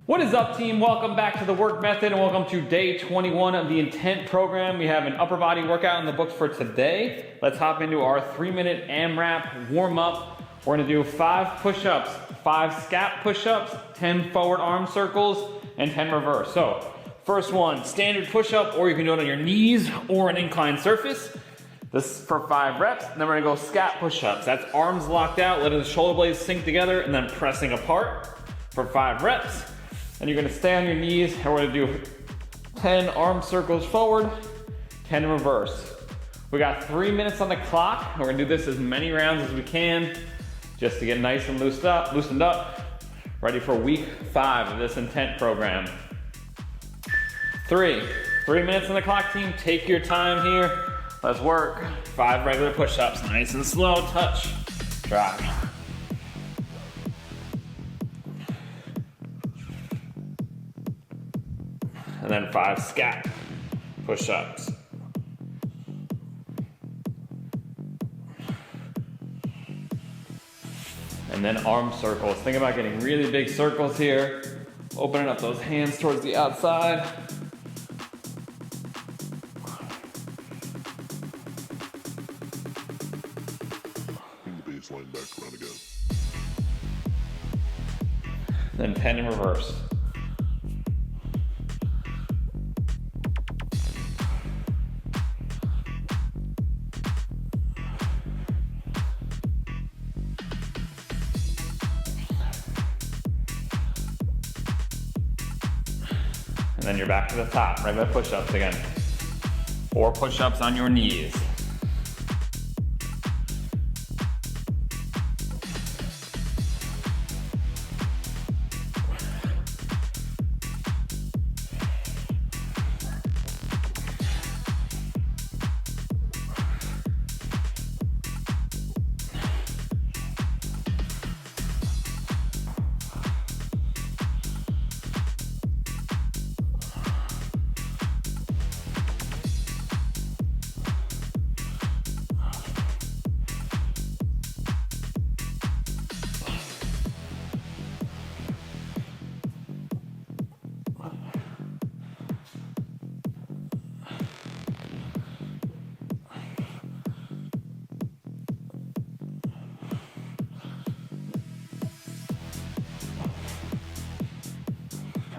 What is up, team? Welcome back to the work method and welcome to day 21 of the intent program. We have an upper body workout in the books for today. Let's hop into our 3-minute AMRAP warm up. We're gonna do 5 push-ups, 5 scap push-ups, 10 forward arm circles, and 10 reverse. So first one, standard push-up, or you can do it on your knees or an inclined surface. This is for 5 reps. Then we're gonna go scap push-ups. That's arms locked out, letting the shoulder blades sink together and then pressing apart for 5 reps. And you're gonna stay on your knees, and we're gonna do 10 arm circles forward, 10 in reverse. We got 3 minutes on the clock. We're gonna do this as many rounds as we can, just to get nice and loosened up, ready for week 5 of this intent program. 3 minutes on the clock, team. Take your time here. Let's work. 5 regular push-ups, nice and slow, touch, drop. And then 5 scap push-ups. And then arm circles. Think about getting really big circles here. Opening up those hands towards the outside. Bring the baseline back around again. Then 10 in reverse. And then you're back to the top, regular push-ups again. 4 push-ups on your knees.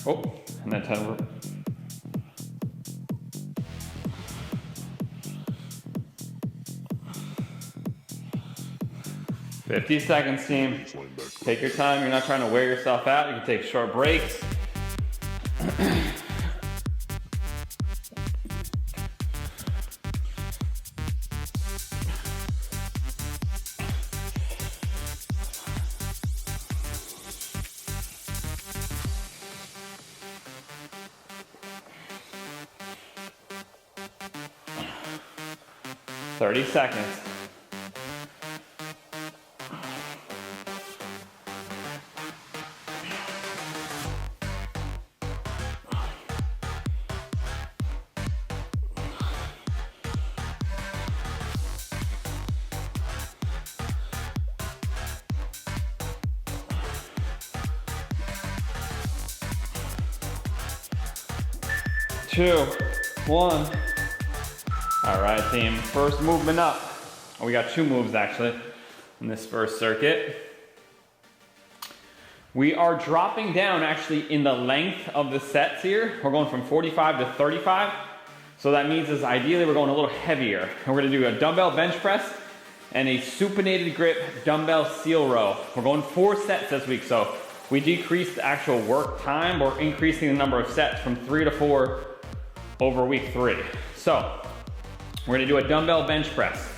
Oh, and then 10 reverse. "50 seconds, team. Take your time. You're not trying to wear yourself out. You can take short breaks. 30 seconds. Two, 1. All right, team, first movement up. We got 2 moves actually in this first circuit. We are dropping down actually in the length of the sets here. We're going from 45 to 35. So that means is ideally we're going a little heavier. And we're gonna do a dumbbell bench press and a supinated grip dumbbell seal row. We're going 4 sets this week. So we decreased the actual work time. We're increasing the number of sets from 3 to 4 over week 3. So we're gonna do a dumbbell bench press.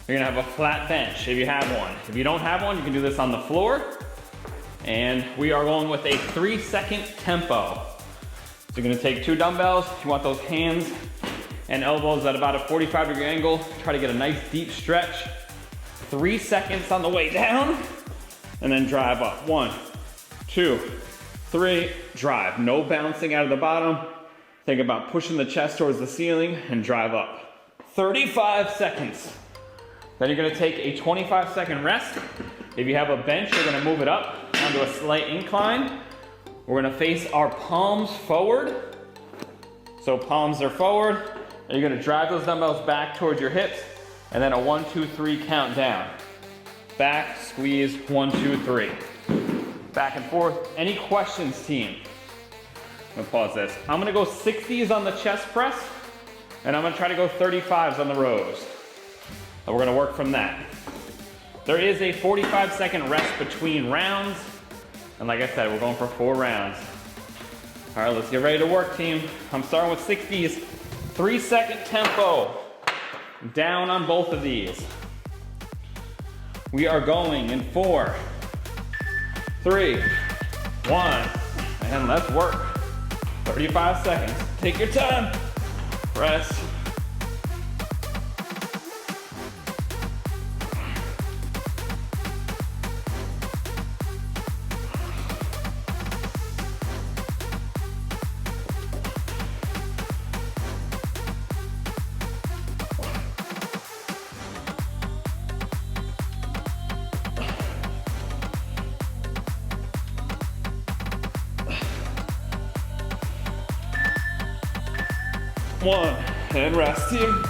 You're gonna have a flat bench if you have one. If you don't have one, you can do this on the floor. And we are going with a 3-second tempo. So you're gonna take 2 dumbbells. You want those hands and elbows at about a 45-degree angle. Try to get a nice deep stretch. 3 seconds on the way down, and then drive up. 1, 2, 3, drive. No bouncing out of the bottom. Think about pushing the chest towards the ceiling and drive up. 35 seconds. Then you're gonna take a 25-second rest. If you have a bench, you're gonna move it up onto a slight incline, We're gonna face our palms forward. So palms are forward, and you're gonna drive those dumbbells back towards your hips, and then a 1, 2, 3 count down. Back, squeeze, 1, 2, 3. Back and forth. Any questions, team? I'm gonna pause this. I'm gonna go 60s on the chest press, and I'm gonna try to go 35s on the rows. And we're gonna work from that. There is a 45-second rest between rounds, and like I said, we're going for 4 rounds. All right, let's get ready to work, team. I'm starting with 60s, 3-second tempo. Down on both of these. We are going in 4, 3, 1, and let's work. 35 seconds. Take your time. Rest. One, and rest, team.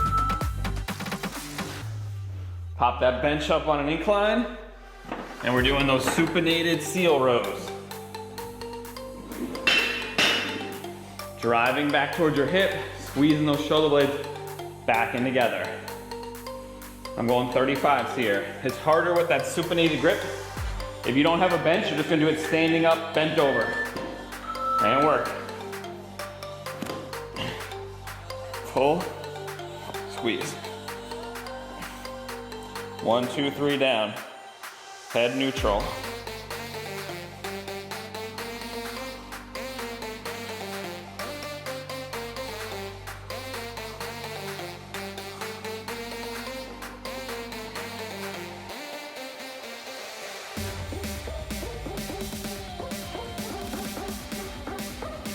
Pop that bench up on an incline, and we're doing those supinated seal rows. Driving back towards your hip, squeezing those shoulder blades back in together. I'm going 35s here. It's harder with that supinated grip. If you don't have a bench, you're just gonna do it standing up, bent over, and work. Pull, squeeze. 1, 2, 3 down. Head neutral.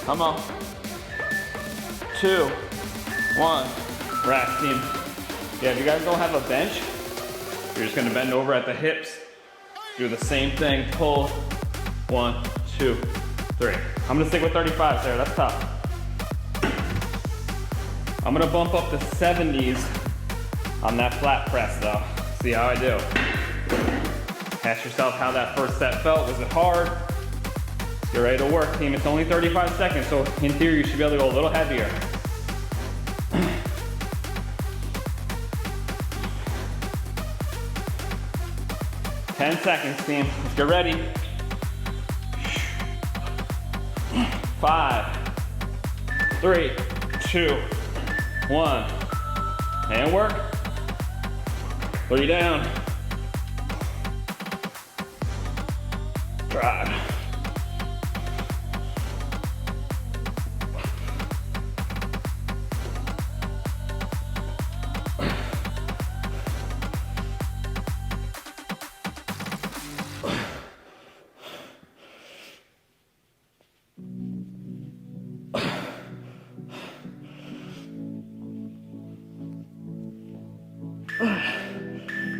Come on. 2, 1, rest, team. Yeah, if you guys don't have a bench, you're just gonna bend over at the hips, do the same thing, pull, 1, 2, 3. I'm gonna stick with 35s there, that's tough. I'm gonna bump up to 70s on that flat press though. See how I do. Ask yourself how that first set felt. Was it hard? Get ready to work, team. It's only 35 seconds, so in theory you should be able to go a little heavier. 10 seconds, team. Let's get ready. 5, 3, 2, 1. And work. 3 down. Drive.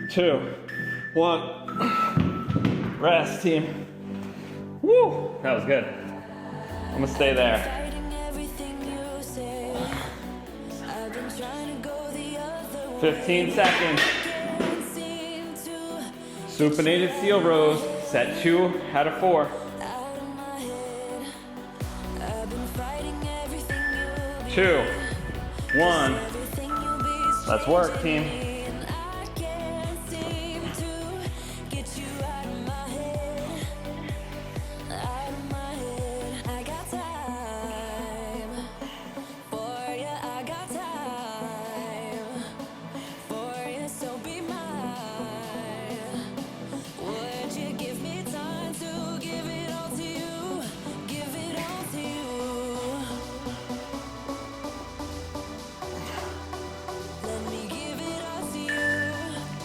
Two, 1, rest, team. Woo, that was good. I'm gonna stay there. 15 seconds. Supinated seal rows, set 2 out of 4. 2, 1, let's work, team.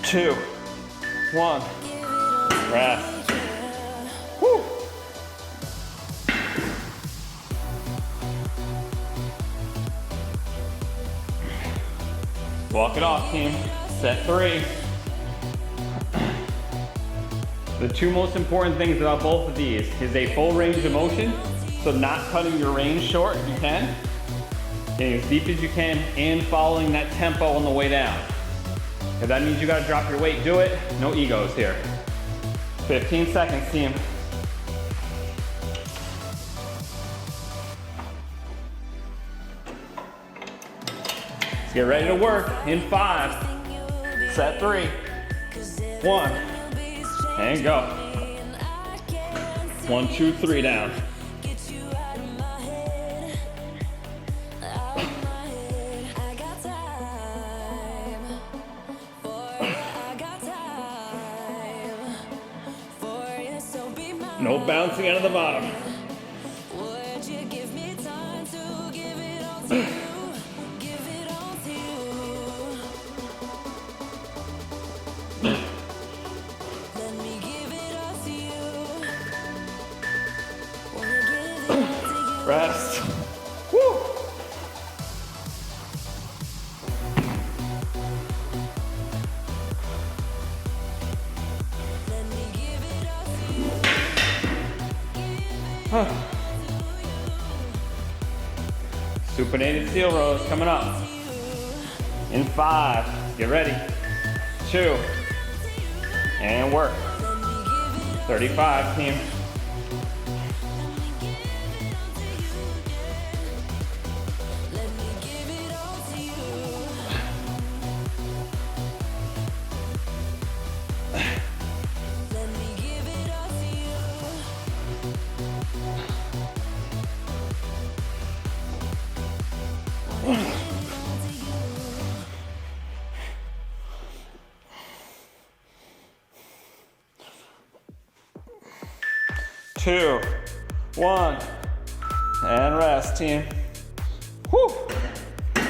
Two, 1, rest. Woo. Walk it off, team. Set 3. The 2 most important things about both of these is a full range of motion So not cutting your range short if you can. Getting as deep as you can and following that tempo on the way down. If that means you gotta drop your weight, do it. No egos here. 15 seconds, team. Let's get ready to work in 5, set 3, 1, and go. 1, 2, 3 down. No bouncing out of the bottom. Would you give me time to give it all to you? Give it all to you. Let me give it all to you. Wanna give it all to you. Rest. Woo. Let me give it all to you. Supinated seal rows coming up. In 5, get ready. 2, and work. 35, team. Let me give it all to you. Let me give it all to you. Two, 1, and rest, team. Whew.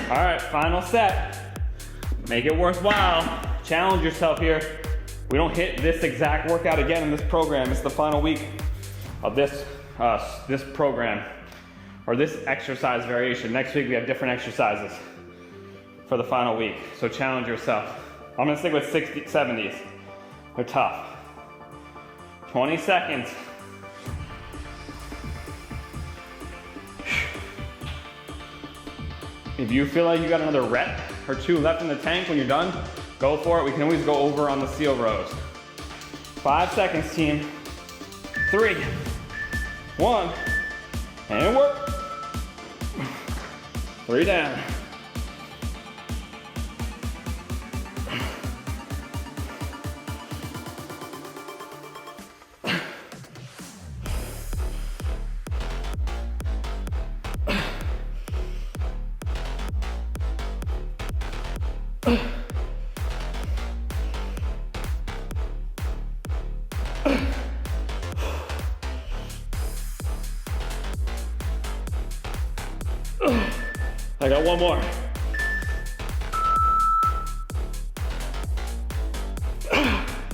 All right, final set. Make it worthwhile. Challenge yourself here. We don't hit this exact workout again in this program. It's the final week of this program, or this exercise variation. Next week we have different exercises for the final week. So challenge yourself. I'm gonna stick with 60s, 70s. They're tough. 20 seconds. If you feel like you got another rep or 2 left in the tank when you're done, go for it. We can always go over on the seal rows. 5 seconds, team. 3, 1, and work. 3 down. I got one more.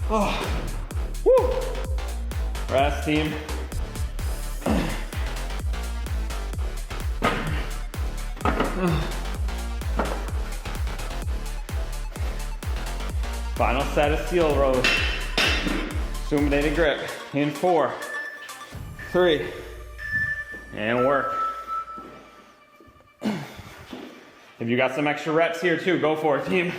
Oh. Woo. Rest, team. Final set of seal rows. Supinated grip in 4, 3, and work. If you got some extra reps here too, go for it, team.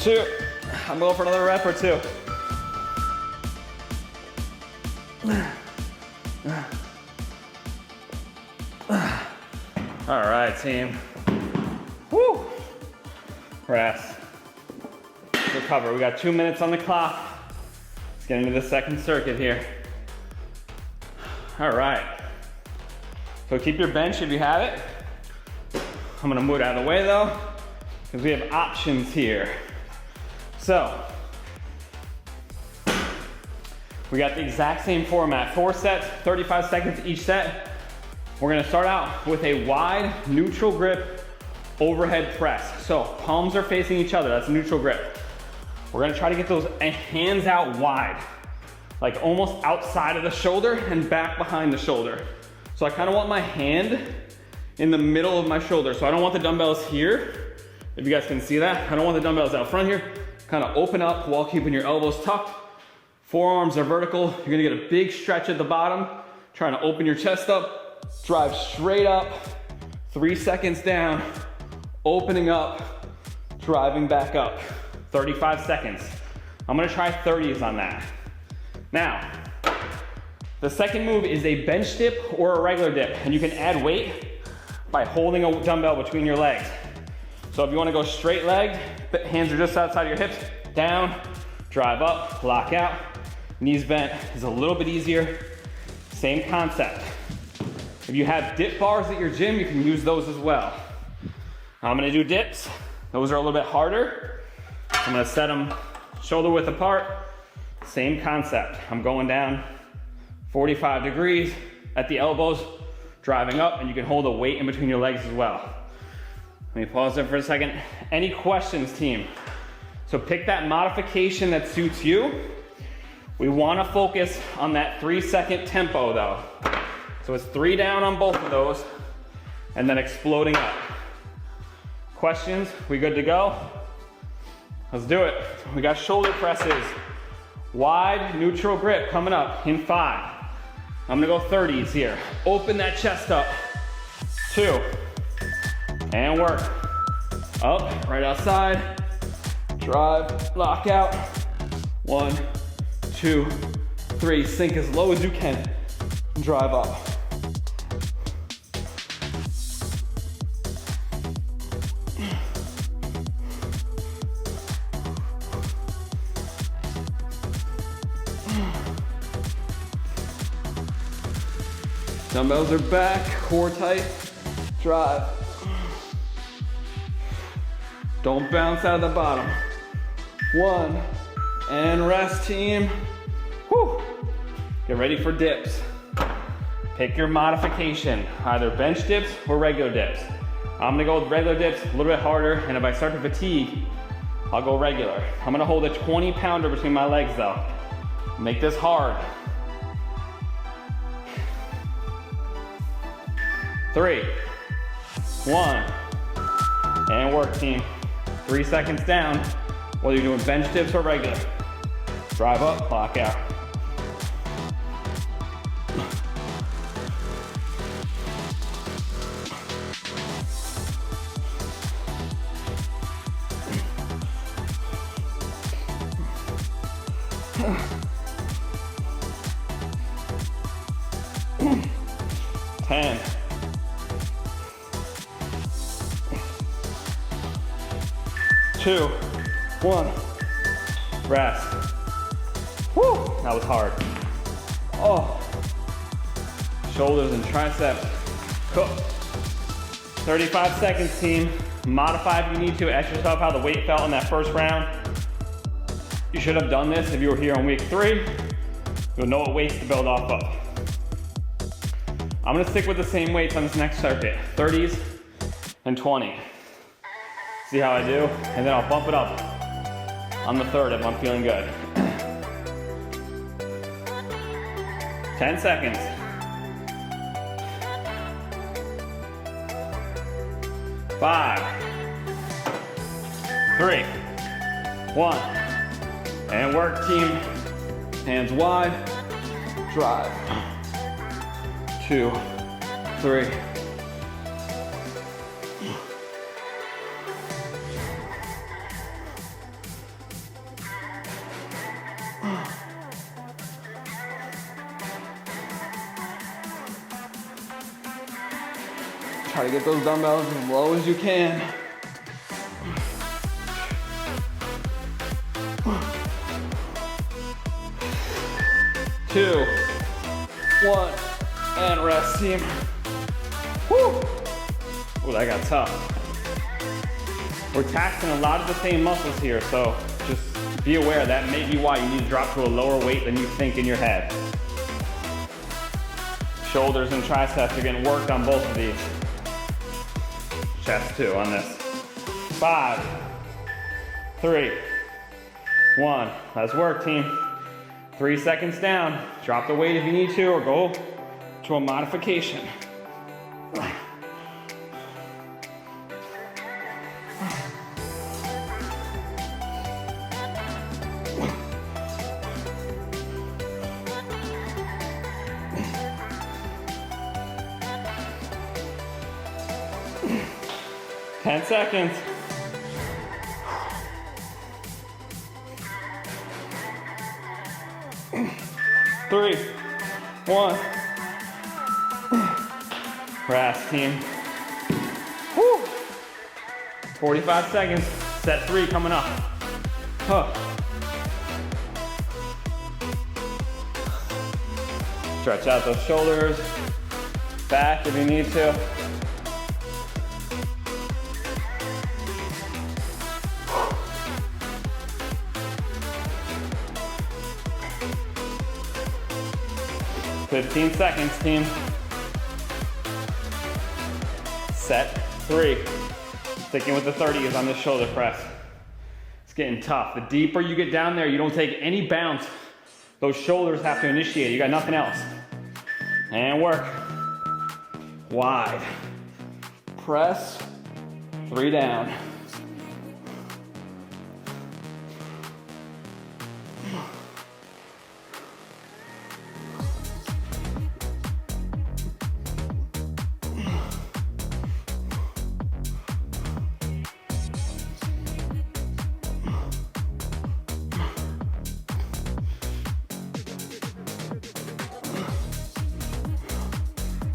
Two. I'm going for another rep or 2. All right, team. Woo. Rest. Recover. We got 2 minutes on the clock. Let's get into the second circuit here. All right. So keep your bench if you have it. I'm gonna move it out of the way though, because we have options here. So, we got the exact same format, 4 sets, 35 seconds each set. We're gonna start out with a wide neutral grip overhead press. So palms are facing each other, that's neutral grip. We're gonna try to get those hands out wide, like almost outside of the shoulder and back behind the shoulder. So I kinda want my hand in the middle of my shoulder. So I don't want the dumbbells here, if you guys can see that. I don't want the dumbbells out front here. Kinda open up while keeping your elbows tucked. Forearms are vertical. You're gonna get a big stretch at the bottom, trying to open your chest up, drive straight up, 3 seconds down, opening up, driving back up. 35 seconds. I'm gonna try 30s on that. Now, the second move is a bench dip or a regular dip, and you can add weight by holding a dumbbell between your legs. So if you wanna go straight legged, hands are just outside of your hips, down, drive up, lock out, knees bent is a little bit easier. Same concept. If you have dip bars at your gym, you can use those as well. I'm gonna do dips. Those are a little bit harder. I'm gonna set them shoulder width apart. Same concept. I'm going down 45 degrees at the elbows, driving up, and you can hold a weight in between your legs as well. Let me pause there for a second. Any questions, team? So pick that modification that suits you. We wanna focus on that 3-second tempo though. So it's 3 down on both of those, and then exploding up. Questions? We good to go? Let's do it. We got shoulder presses. Wide, neutral grip coming up in 5. I'm gonna go 30s here. Open that chest up. 2, and work. Up, right outside. Drive, lock out. 1, 2, 3. Sink as low as you can. Drive up. Dumbbells are back, core tight, drive. Don't bounce out of the bottom. 1, and rest, team. Whew. Get ready for dips. Pick your modification, either bench dips or regular dips. I'm gonna go with regular dips, a little bit harder, and if I start to fatigue, I'll go regular. I'm gonna hold a 20-pounder between my legs though. Make this hard. 3, 1, and work, team. 3 seconds down, whether you're doing bench dips or regular. Drive up, lock out. Ten. 2, 1, rest. Woo, that was hard. Oh, shoulders and triceps, cooked. 35 seconds, team. Modify if you need to. Ask yourself how the weight felt in that first round. You should have done this if you were here on week 3. You'll know what weights to build off of. I'm gonna stick with the same weights on this next circuit, 30s and 20. See how I do? And then I'll bump it up on the third if I'm feeling good. 10 seconds. 5, 3, 1, and work, team. Hands wide, drive. 2, 3. Try to get those dumbbells as low as you can. 2, 1, and rest, team. Woo! Oh, that got tough. We're taxing a lot of the same muscles here, so just be aware that may be why you need to drop to a lower weight than you think in your head. Shoulders and triceps are getting worked on both of these. chest too on this. 5, 3, 1. Let's work, team. 3 seconds down. Drop the weight if you need to, or go to a modification. Ten seconds. Three, 1. Rest, team. Woo. 45 seconds. Set 3 coming up. Huh. Stretch out those shoulders. Back if you need to. "15 seconds, team. Set 3. Sticking with the 30s on this shoulder press. It's getting tough. The deeper you get down there, you don't take any bounce. Those shoulders have to initiate. You got nothing else. And work. Wide. Press. 3 down.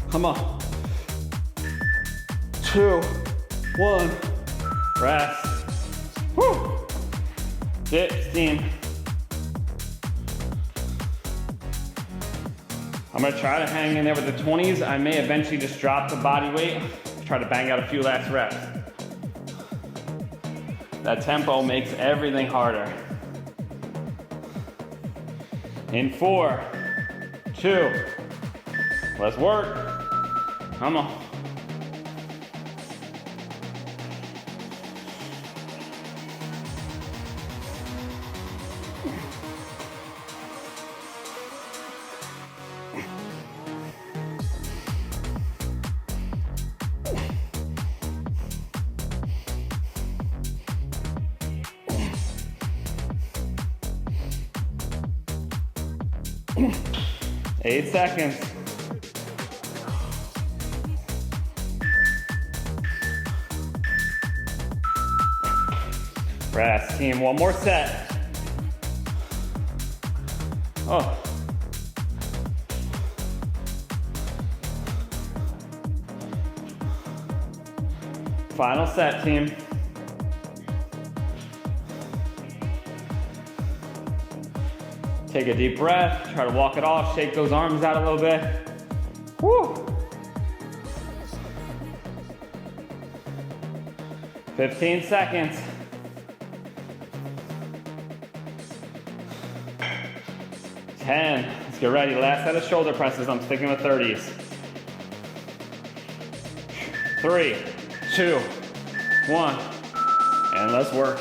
Come on. 2, 1. Rest. Woo. Dips, team. I'm gonna try to hang in there with the 20s. I may eventually just drop the body weight, try to bang out a few last reps. That tempo makes everything harder. In 4, 2, let's work. Come on. Eight seconds. Rest, team. One more set. Oh. Final set, team. Take a deep breath, try to walk it off, shake those arms out a little bit. Woo! 15 seconds. 10. Let's get ready. Last set of shoulder presses. I'm sticking with 30s. 3, 2, 1. And let's work.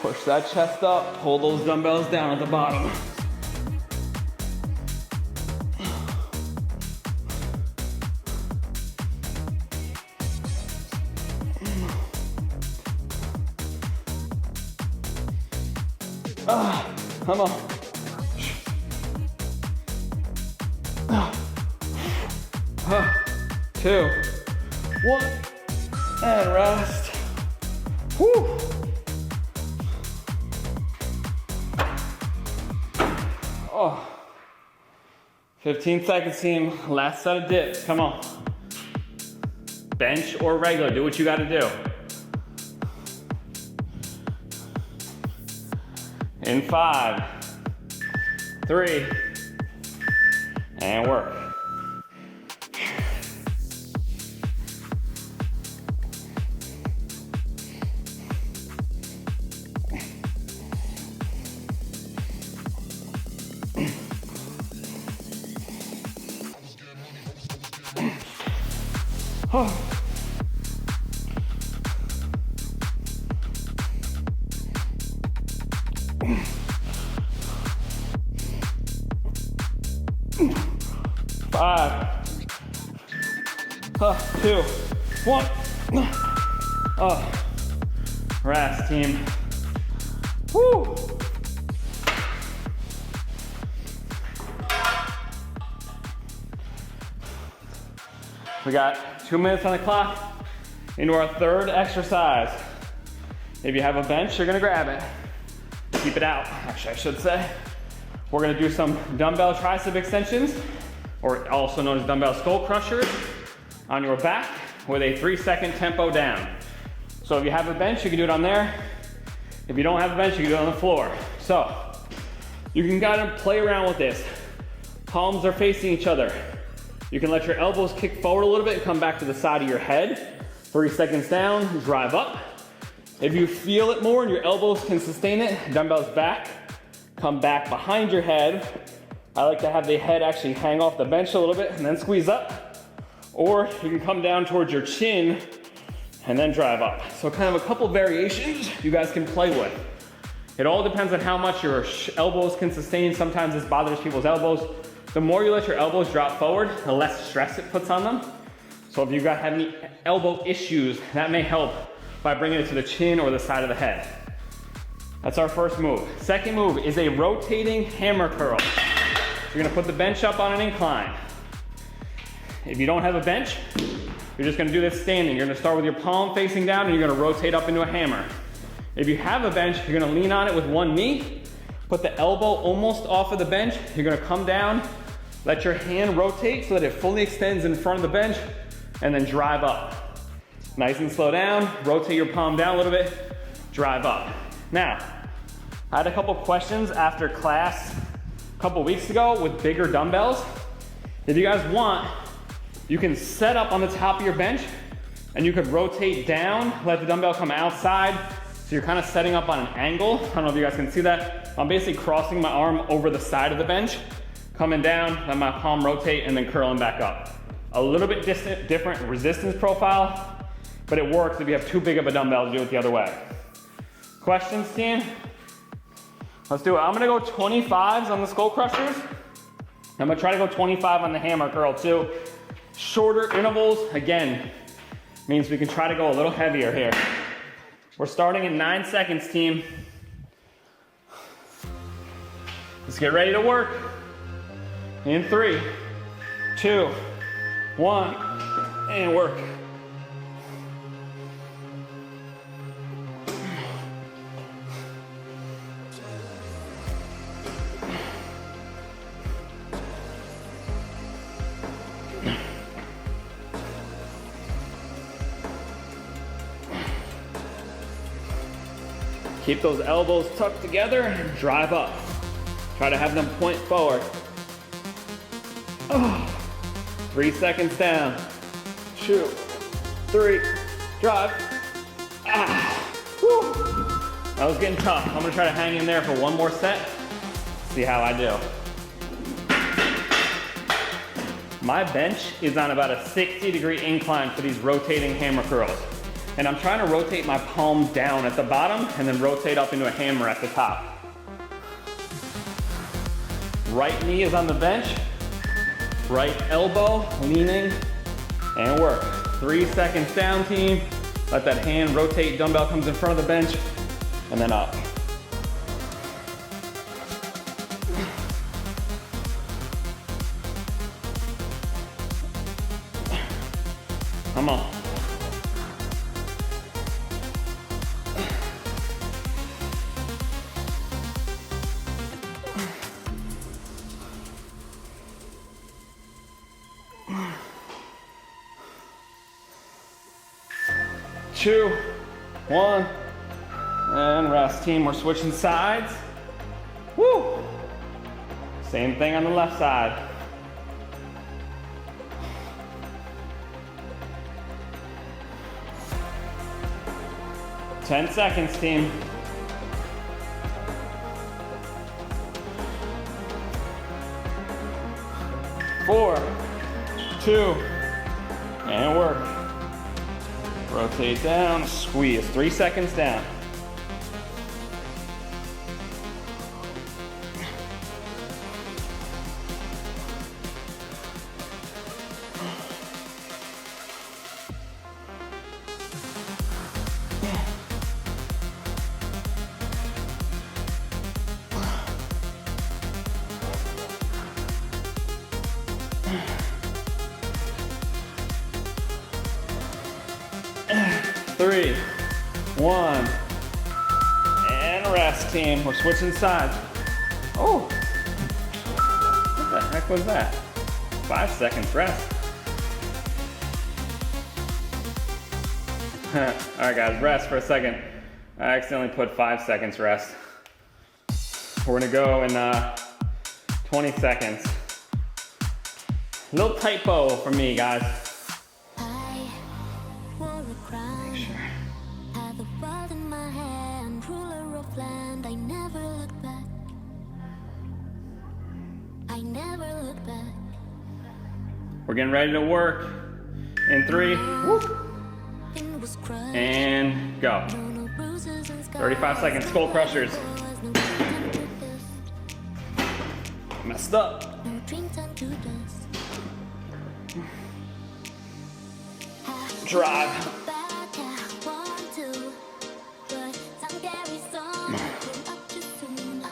Push that chest up, pull those dumbbells down at the bottom. Come on. 2, 1, and rest. Whew. Oh. 15 seconds, team. Last set of dips. Come on. Bench or regular, do what you gotta do. In 5, 3, and work. 5, 2, 1. Rest, team. Woo! We got 2 minutes on the clock into our third exercise. If you have a bench, you're gonna grab it. Keep it out, actually, I should say. We're gonna do some dumbbell tricep extensions, or also known as dumbbell skull crushers, on your back with a 3-second tempo down. So if you have a bench, you can do it on there. If you don't have a bench, you can do it on the floor. So you can kind of play around with this. Palms are facing each other. You can let your elbows kick forward a little bit and come back to the side of your head. 3 seconds down, drive up. If you feel it more and your elbows can sustain it, dumbbells back, come back behind your head. I like to have the head actually hang off the bench a little bit and then squeeze up. Or you can come down towards your chin and then drive up. So kind of a couple variations you guys can play with. It all depends on how much your elbows can sustain. Sometimes this bothers people's elbows. The more you let your elbows drop forward, the less stress it puts on them. So if you have any elbow issues, that may help by bringing it to the chin or the side of the head. That's our first move. Second move is a rotating hammer curl. So you're gonna put the bench up on an incline. If you don't have a bench, you're just gonna do this standing. You're gonna start with your palm facing down and you're gonna rotate up into a hammer. If you have a bench, you're gonna lean on it with one knee, put the elbow almost off of the bench. You're gonna come down, let your hand rotate so that it fully extends in front of the bench, and then drive up. Nice and slow down, rotate your palm down a little bit, drive up. Now, I had a couple questions after class a couple weeks ago with bigger dumbbells. If you guys want, you can set up on the top of your bench and you could rotate down, let the dumbbell come outside. So you're kind of setting up on an angle. I don't know if you guys can see that. I'm basically crossing my arm over the side of the bench, coming down, let my palm rotate, and then curling back up. A little bit different resistance profile, but it works if you have too big of a dumbbell to do it the other way. Questions, team? Let's do it. I'm gonna go 25s on the skull crushers. I'm gonna try to go 25 on the hammer curl too. Shorter intervals, again, means we can try to go a little heavier here. We're starting in 9 seconds, team. Let's get ready to work. In 3, 2, 1, and work. Keep those elbows tucked together and drive up. Try to have them point forward. 3 seconds down. 2, 3, drive. Whew. That was getting tough. I'm gonna try to hang in there for one more set. See how I do. My bench is on about a 60-degree incline for these rotating hammer curls. And I'm trying to rotate my palm down at the bottom and then rotate up into a hammer at the top. Right knee is on the bench, right elbow leaning, and work. 3 seconds down, team. Let that hand rotate, dumbbell comes in front of the bench, and then up. Come on. Two, 1, and rest, team. We're switching sides. Woo! Same thing on the left side. Ten seconds, team. 4, 2, and work. Rotate down, squeeze, 3 seconds down. Three, 1, and rest, team. We're switching sides. Oh, what the heck was that? 5 seconds rest. All right, guys, rest for a second. I accidentally put 5 seconds rest. We're gonna go in 20 seconds. Little typo for me, guys. I wore a crown. Had the world in my hand, ruler of land. I never looked back. I never looked back. We're getting ready to work in 3, whoop, It was crushed. and go. No bruises and scars. 35 seconds, skull crushers. No dream turned to dust. Messed up. No dream turned to dust. Drive. Back, I want to, but time carries on. Up too soon.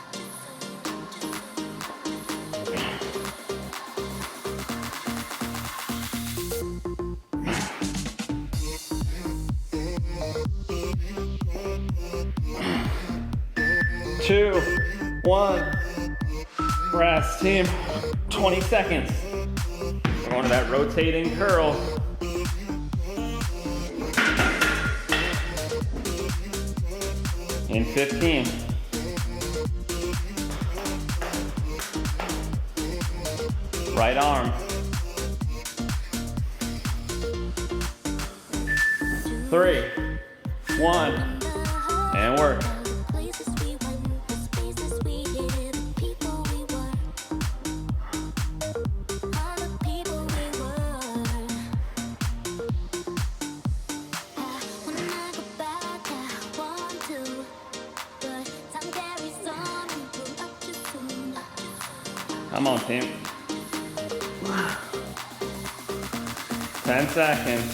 Two, 1, rest, team. 20 seconds. We're going to that rotating curl. In 15. Right arm. 3, 1, and work. The places we went, the spaces we hid, the people we were. All the people we were. When I go back, I want to, but time carries on. We're up too soon. Come on, team. 10 seconds.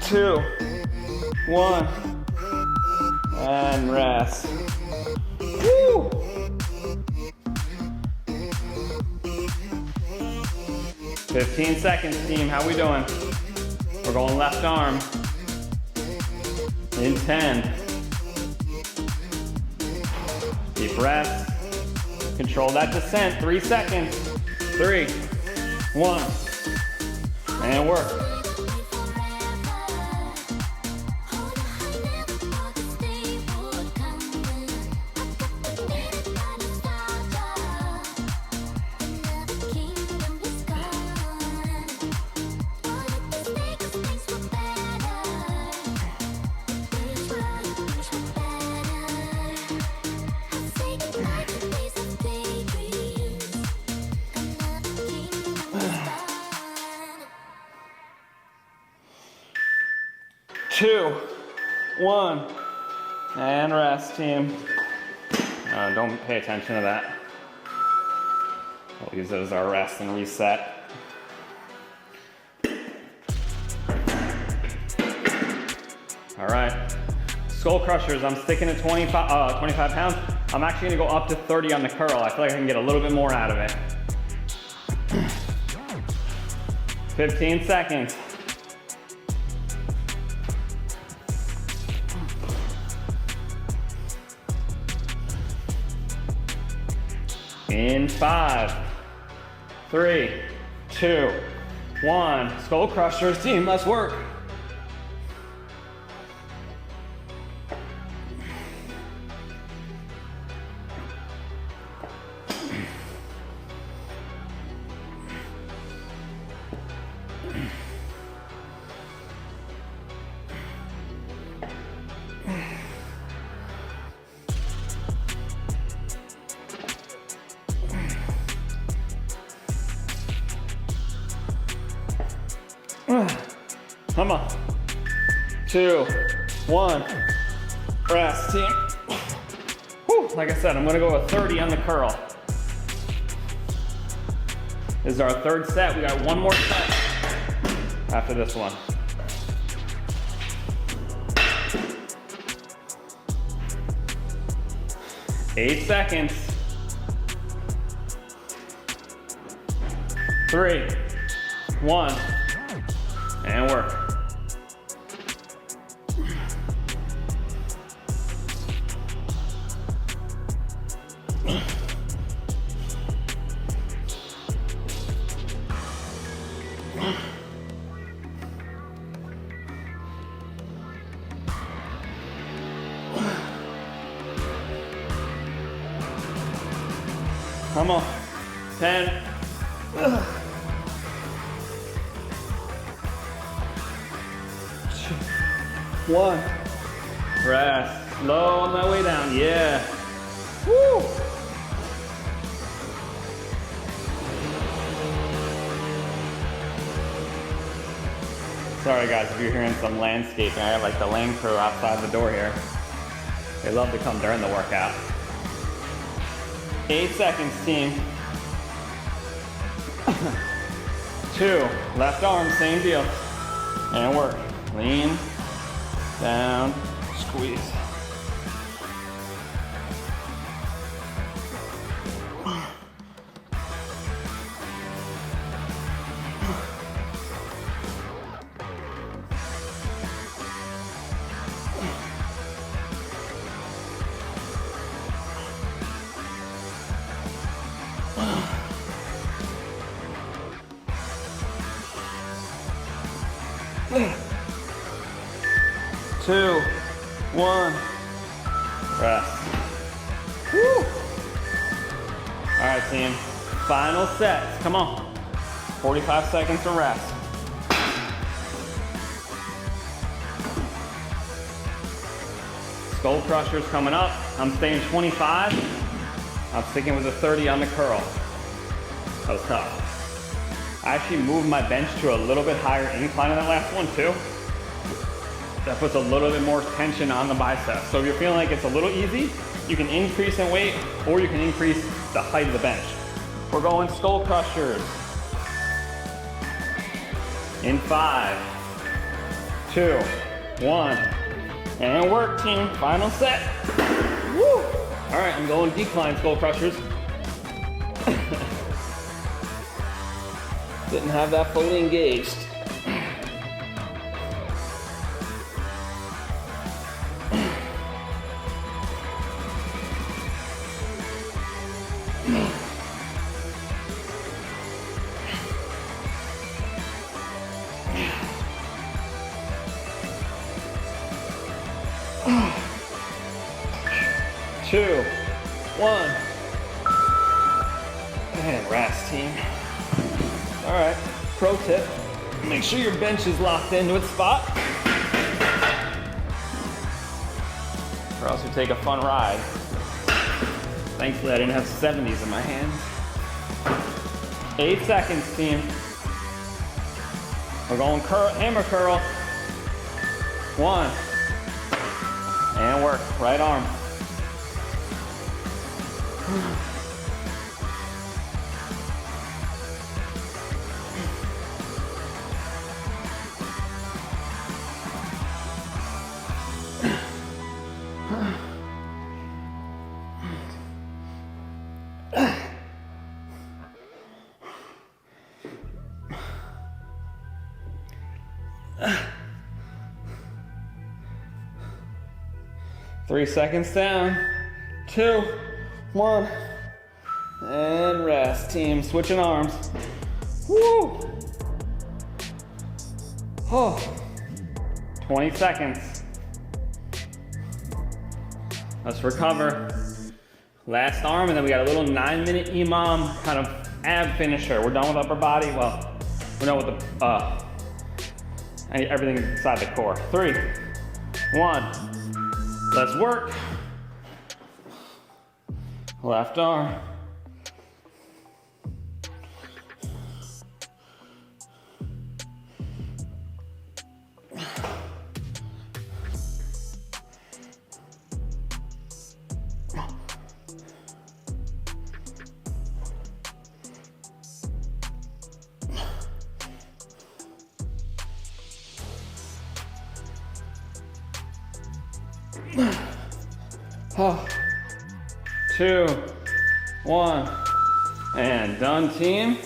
2, 1, and rest. Woo! 15 seconds, team. How we doing? We're going left arm. In 10. Deep breath. Control that descent. 3 seconds. 3, 1, and work. Two, 1, and rest, team. Don't pay attention to that. We'll use it as our rest and reset. All right, skull crushers. I'm sticking at 25 pounds. I'm actually gonna go up to 30 on the curl. I feel like I can get a little bit more out of it. 15 seconds. In 5, 3, 2, 1. Skull crushers, team, let's work. Come on. 2, 1. Rest, team. Whew. Like I said, I'm gonna go with 30 on the curl. This is our third set. We got one more set after this one. Eight seconds. 3, 1, and work. Come on. 10. 1. Rest. Slow on that way down. Yeah. Woo. Sorry guys if you're hearing some landscaping. I have like the land crew outside the door here. They love to come during the workout. 8 seconds, team. 2. Left arm, same deal. And work. Lean, down, squeeze. Two, 1, rest. Woo. All right, team. Final set. Come on. 45 seconds to rest. Skull crushers coming up. I'm staying 25. I'm sticking with the 30 on the curl. That was tough. I actually moved my bench to a little bit higher incline in that last one too. That puts a little bit more tension on the biceps. So if you're feeling like it's a little easy, you can increase in weight or you can increase the height of the bench. We're going skull crushers. In 5, 2, 1, and work, team. Final set. Woo! All right, I'm going decline skull crushers. Didn't have that fully engaged. Two, 1, and rest, team. All right, pro tip, make sure your bench is locked into its spot, or else you take a fun ride. Thankfully, I didn't have 70s in my hands. 8 seconds, team. We're going curl, hammer curl. 1, and work, right arm. Three seconds down. 2, 1, and rest, team. Switching arms. Woo! Oh. 20 seconds. Let's recover. Last arm, and then we got a little 9-minute EMOM kind of ab finisher. We're done with upper body. Well, we're done with the everything inside the core. 3, 1. Let's work. Left arm. Oh. 2, 1, and done, team.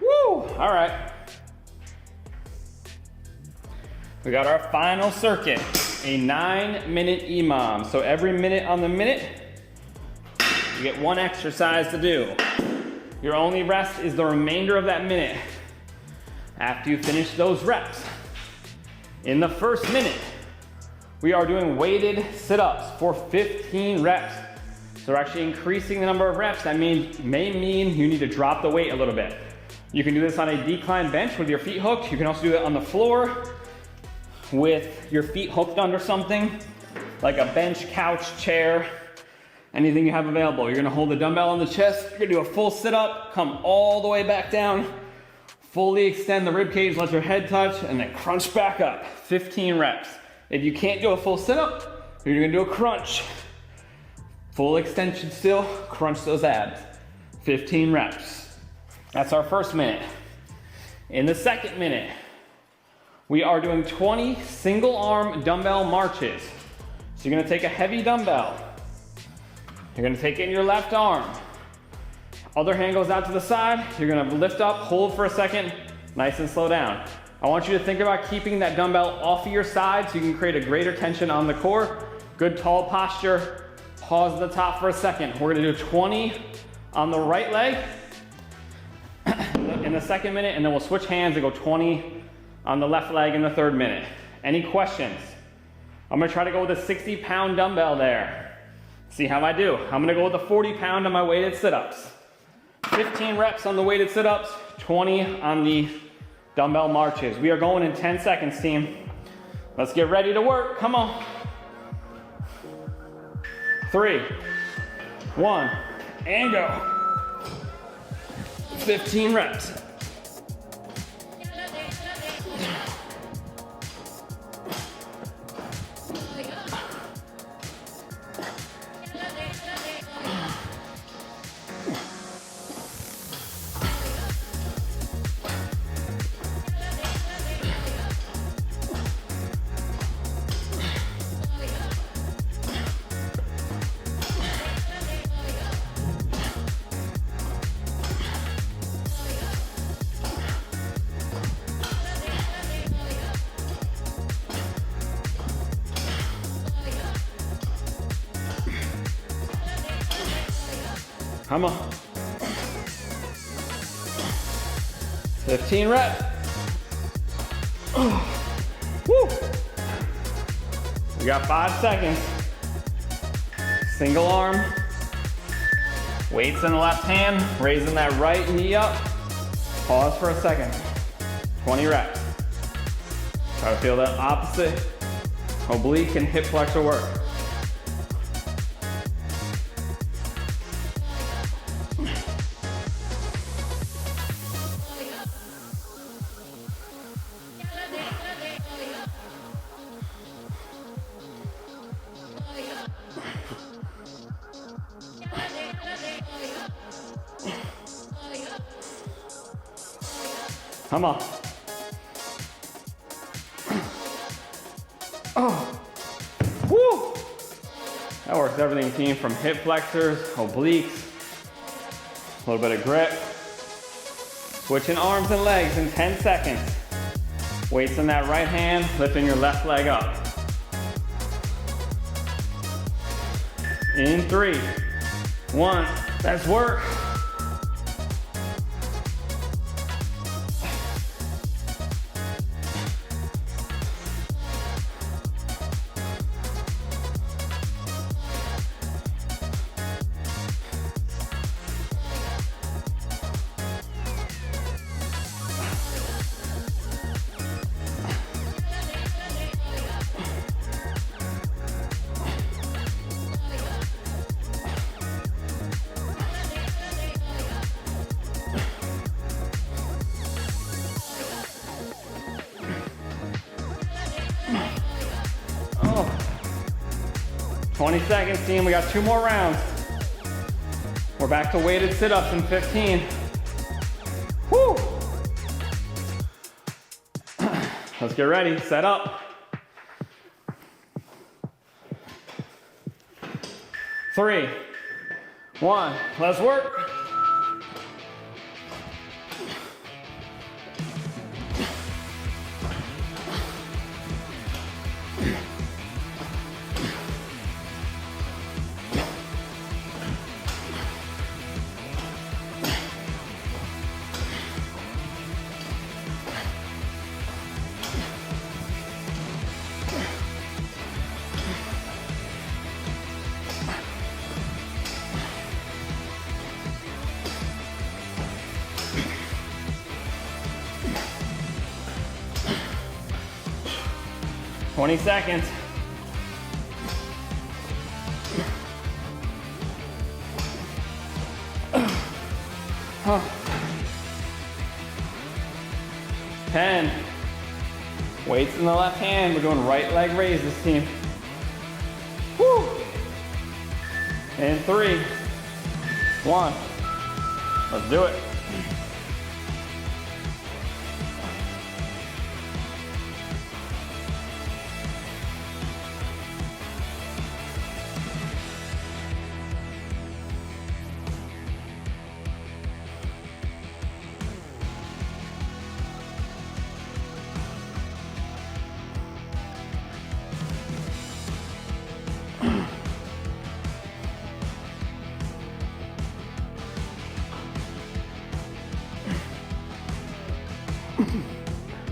Woo! All right. We got our final circuit, a 9-minute EMOM. So every minute on the minute, you get one exercise to do. Your only rest is the remainder of that minute after you finish those reps. In the first minute, we are doing weighted sit-ups for 15 reps. So we're actually increasing the number of reps. That may mean you need to drop the weight a little bit. You can do this on a decline bench with your feet hooked. You can also do it on the floor with your feet hooked under something, like a bench, couch, chair, anything you have available. You're gonna hold the dumbbell on the chest. You're gonna do a full sit-up, come all the way back down, fully extend the rib cage, let your head touch, and then crunch back up. 15 reps. If you can't do a full sit-up, you're gonna do a crunch. Full extension still, crunch those abs. 15 reps. That's our first minute. In the second minute, we are doing 20 single arm dumbbell marches. So you're gonna take a heavy dumbbell. You're gonna take it in your left arm. Other hand goes out to the side. You're gonna lift up, hold for a second, nice and slow down. I want you to think about keeping that dumbbell off of your side so you can create a greater tension on the core. Good tall posture. Pause at the top for a second. We're gonna do 20 on the right leg in the second minute, and then we'll switch hands and go 20 on the left leg in the third minute. Any questions? I'm gonna try to go with a 60-pound dumbbell there. See how I do. I'm gonna go with a 40-pound on my weighted sit-ups. 15 reps on the weighted sit-ups, 20 on the dumbbell marches. We are going in 10 seconds, team. Let's get ready to work. Come on. 3, 1, and go. 15 reps. Come on. 15 reps. Woo. We got 5 seconds. Single arm. Weights in the left hand. Raising that right knee up. Pause for a second. 20 reps. Try to feel that opposite oblique and hip flexor work. Come on. Oh. Woo. That works everything, team, from hip flexors, obliques, a little bit of grip. Switching arms and legs in 10 seconds. Weights in that right hand, lifting your left leg up. In 3, 1, let's work. Oh. 20 seconds, team. We got 2 more rounds. We're back to weighted sit-ups in 15. Woo! Let's get ready. Set up. 3, 1, let's work. Twenty seconds. Huh. 10. Weights in the left hand. We're doing right leg raise this team. Woo. And 3, 1. Let's do it.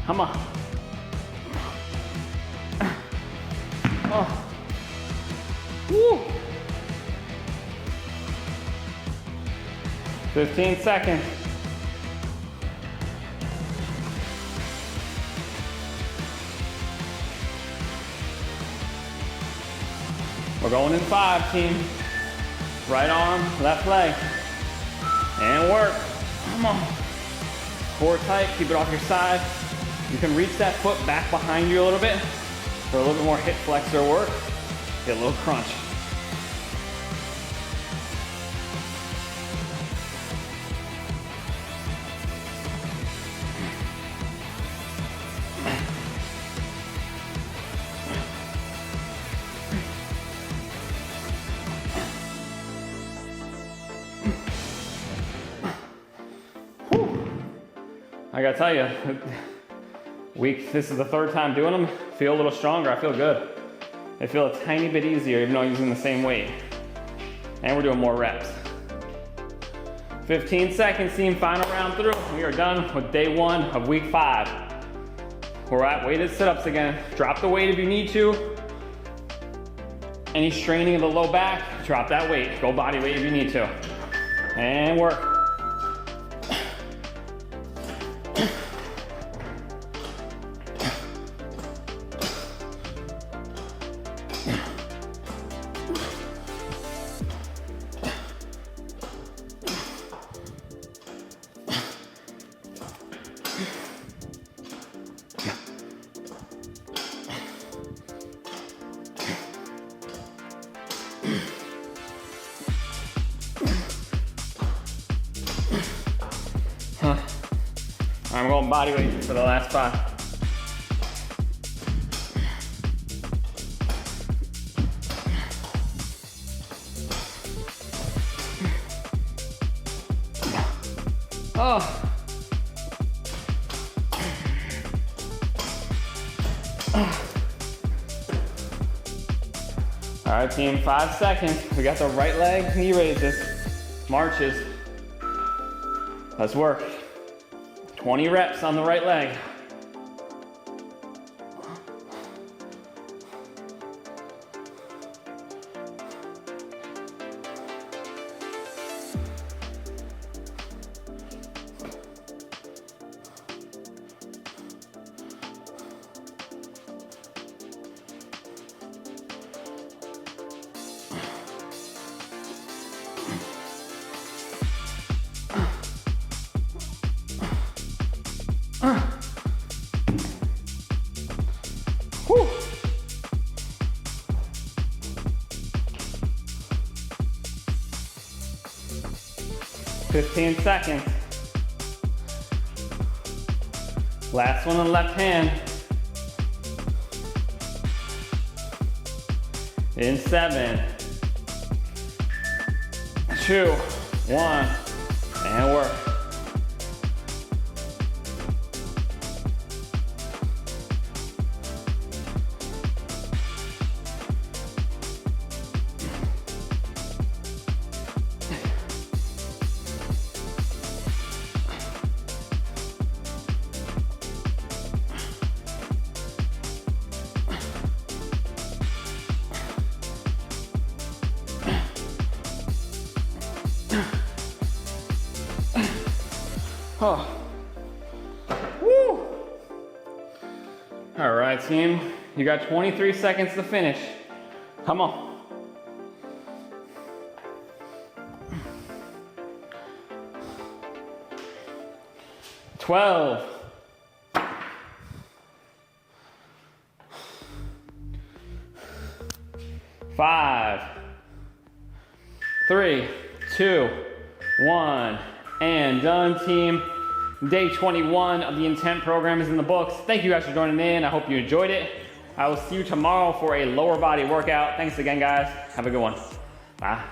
Come on. Oh. Woo. 15 seconds. We're going in 5, team. Right arm, left leg. And work. Come on. Core tight, keep it off your side. You can reach that foot back behind you a little bit for a little bit more hip flexor work. Get a little crunch. I gotta tell you, this is the 3rd time doing them. Feel a little stronger, I feel good. They feel a tiny bit easier even though I'm using the same weight. And we're doing more reps. 15 seconds, team, final round through. We are done with day 1 of week 5. We're at weighted sit-ups again. Drop the weight if you need to. Any straining of the low back, drop that weight. Go body weight if you need to. And work. I'm going body weight for the last 5. Oh. All right, team, 5 seconds. We got the right leg, knee raises, marches. Let's work. 20 reps on the right leg. Whew. 15 seconds. Last one on the left hand. In 7, 2, 1, and work. Oh. Woo. All right, team. You got 23 seconds to finish. Come on. $12. 5, 3, 2, 1. And done, team. Day 21 of the Intent program is in the books. Thank you guys for joining in. I hope you enjoyed it. I will see you tomorrow for a lower body workout. Thanks again, guys. Have a good one. Bye.